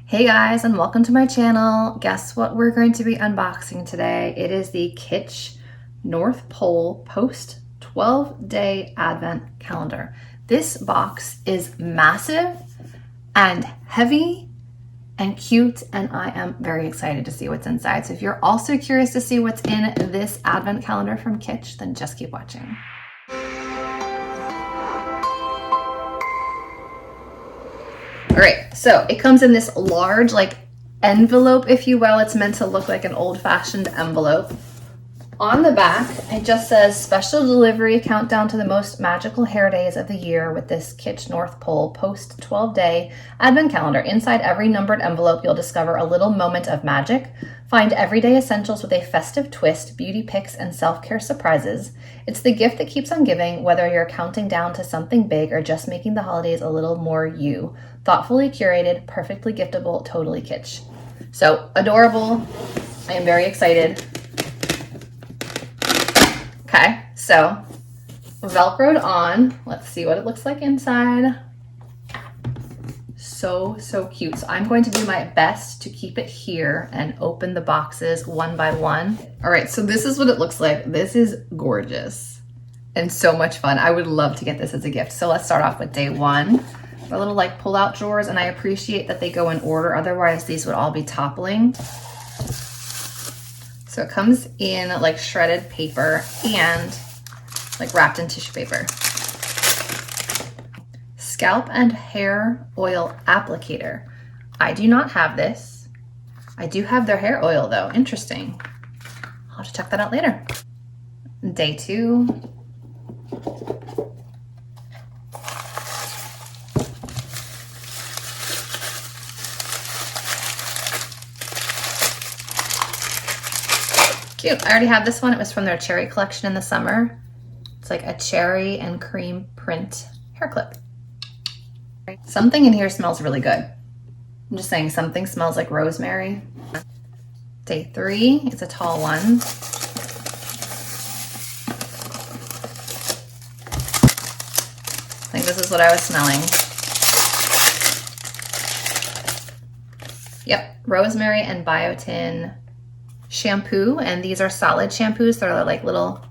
Hey guys, and welcome to my channel. Guess what we're going to be unboxing today? It is the Kitsch North Pole Post 12-Day Advent Calendar. This box is massive and heavy and cute, and I am very excited to see what's inside. So if you're also curious to see what's in this Advent Calendar from Kitsch, then just keep watching. All right, so it comes in this large envelope, if you will. It's meant to look like an old-fashioned envelope. On the back, it just says special delivery countdown to the most magical hair days of the year with this Kitsch North Pole Post 12-Day Advent Calendar. Inside every numbered envelope, you'll discover a little moment of magic. Find everyday essentials with a festive twist, beauty picks, and self-care surprises. It's the gift that keeps on giving, whether you're counting down to something big or just making the holidays a little more you. Thoughtfully curated, perfectly giftable, totally Kitsch. So adorable. I am very excited. Okay, so Velcroed on. Let's see what it looks like inside. So cute. So I'm going to do my best to keep it here and open the boxes one by one. All right, so this is what it looks like. This is gorgeous and so much fun. I would love to get this as a gift. So let's start off with day one. A little pull-out drawers, and I appreciate that they go in order. Otherwise, these would all be toppling. So it comes in shredded paper and wrapped in tissue paper. Scalp and hair oil applicator. I do not have this. I do have their hair oil though. Interesting. I'll have to check that out later. Day two. Cute. I already have this one. It was from their cherry collection in the summer. It's like a cherry and cream print hair clip. Something in here smells really good. I'm just saying, something smells like rosemary. Day three. It's a tall one. I think this is what I was smelling. Yep, rosemary and biotin shampoo, and these are solid shampoos. They're like little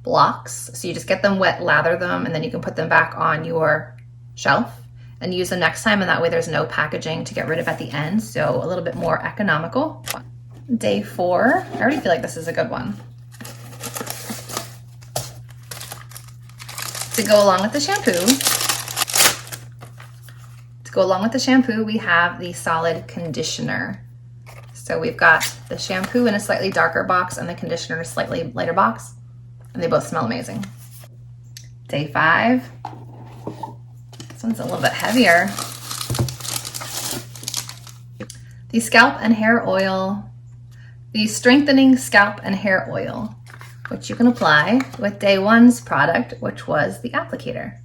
blocks. So you just get them wet, lather them, and then you can put them back on your shelf and use them next time, and that way there's no packaging to get rid of at the end, so a little bit more economical. Day four. I already feel like this is a good one. To go along with the shampoo, we have the solid conditioner. So we've got the shampoo in a slightly darker box and the conditioner in a slightly lighter box, and they both smell amazing. Day five. This one's a little bit heavier. The scalp and hair oil, the strengthening scalp and hair oil, which you can apply with day one's product, which was the applicator.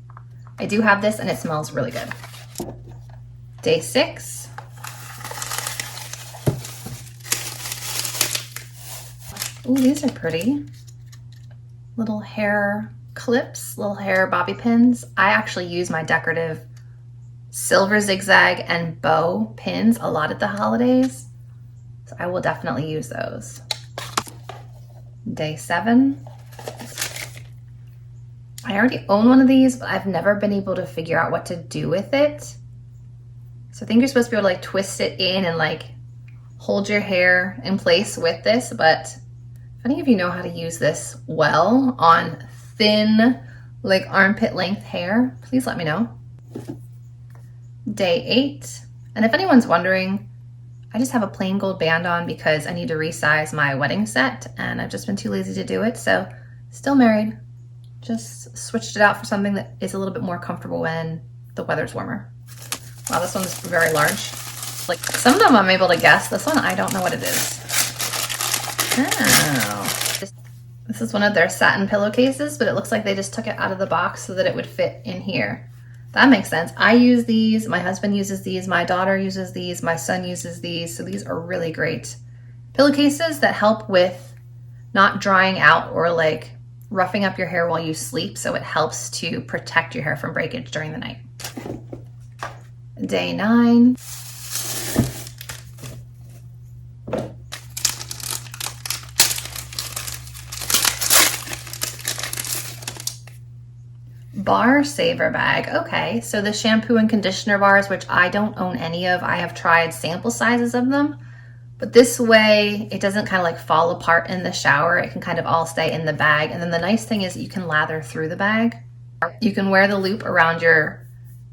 I do have this and it smells really good. Day six. Ooh, these are pretty. Little hair clips, little hair bobby pins. I actually use my decorative silver zigzag and bow pins a lot at the holidays, so I will definitely use those. Day seven. I already own one of these, but I've never been able to figure out what to do with it. So I think you're supposed to be able to twist it in and hold your hair in place with this, but if any of you know how to use this well on thin, armpit length hair, please let me know. Day eight. And if anyone's wondering, I just have a plain gold band on because I need to resize my wedding set and I've just been too lazy to do it. So still married, just switched it out for something that is a little bit more comfortable when the weather's warmer. Wow, this one's very large. Some of them I'm able to guess. This one, I don't know what it is. Oh. This is one of their satin pillowcases, but it looks like they just took it out of the box so that it would fit in here. That makes sense. I use these, my husband uses these, my daughter uses these, my son uses these, so these are really great pillowcases that help with not drying out or roughing up your hair while you sleep, so it helps to protect your hair from breakage during the night. Day 9. bar saver bag. Okay, so the shampoo and conditioner bars, which I don't own any of, I have tried sample sizes of them, but this way it doesn't kind of like fall apart in the shower. It can kind of all stay in the bag. And then the nice thing is you can lather through the bag. You can wear the loop around your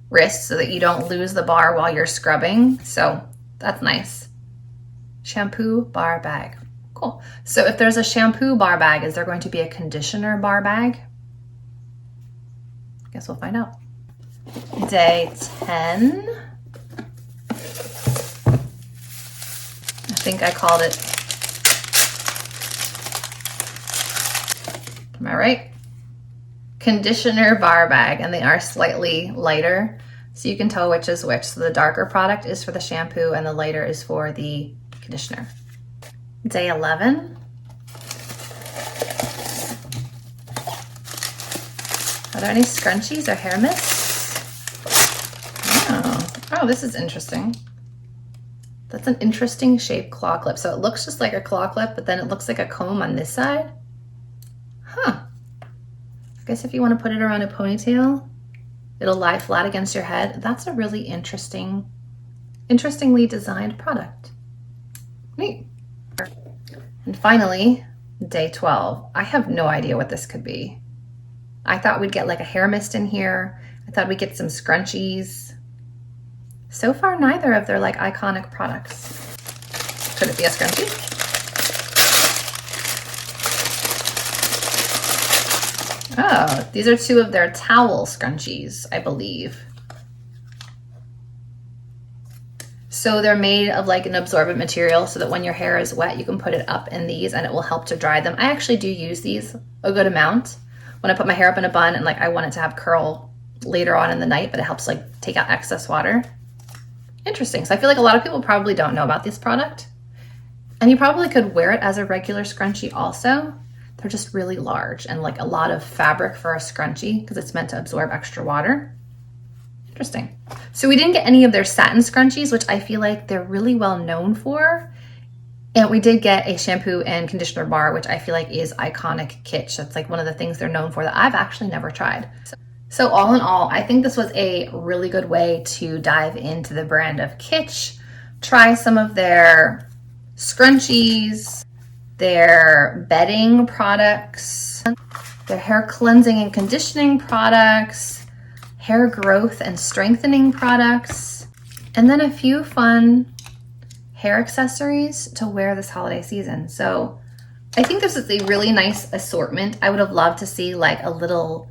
wrist so that you don't lose the bar while you're scrubbing. So that's nice. Shampoo bar bag. Cool. So if there's a shampoo bar bag, is there going to be a conditioner bar bag? Guess we'll find out. Day 10. I think I called it. Am I right? Conditioner bar bag, and they are slightly lighter, so you can tell which is which. So the darker product is for the shampoo and the lighter is for the conditioner. Day 11. Are there any scrunchies or hair mists? Oh, this is interesting. That's an interesting shaped claw clip. So it looks just like a claw clip, but then it looks like a comb on this side. Huh. I guess if you want to put it around a ponytail, it'll lie flat against your head. That's a really interestingly designed product. Neat. And finally, day 12. I have no idea what this could be. I thought we'd get like a hair mist in here. I thought we'd get some scrunchies. So far, neither of their like iconic products. Could it be a scrunchie? Oh, these are two of their towel scrunchies, I believe. So they're made of like an absorbent material so that when your hair is wet, you can put it up in these and it will help to dry them. I actually do use these a good amount when I put my hair up in a bun and like I want it to have curl later on in the night, but it helps like take out excess water. Interesting. So I feel like a lot of people probably don't know about this product. And you probably could wear it as a regular scrunchie also. They're just really large and like a lot of fabric for a scrunchie because it's meant to absorb extra water. Interesting. So we didn't get any of their satin scrunchies, which I feel like they're really well known for. And we did get a shampoo and conditioner bar, which I feel like is iconic Kitsch. That's like one of the things they're known for that I've actually never tried. So all in all, I think this was a really good way to dive into the brand of Kitsch, try some of their scrunchies, their bedding products, their hair cleansing and conditioning products, hair growth and strengthening products, and then a few fun hair accessories to wear this holiday season. So I think this is a really nice assortment. I would have loved to see like a little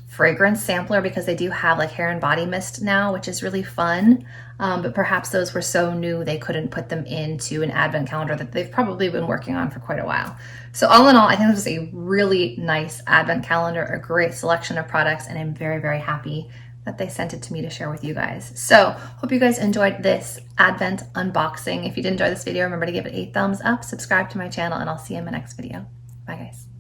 fragrance sampler because they do have like hair and body mist now, which is really fun. But perhaps those were so new they couldn't put them into an advent calendar that they've probably been working on for quite a while. So all in all, I think this was a really nice advent calendar, a great selection of products, and I'm very, very happy that they sent it to me to share with you guys. So hope you guys enjoyed this advent unboxing. If you did enjoy this video, remember to give it a thumbs up, subscribe to my channel, and I'll see you in my next video. Bye guys.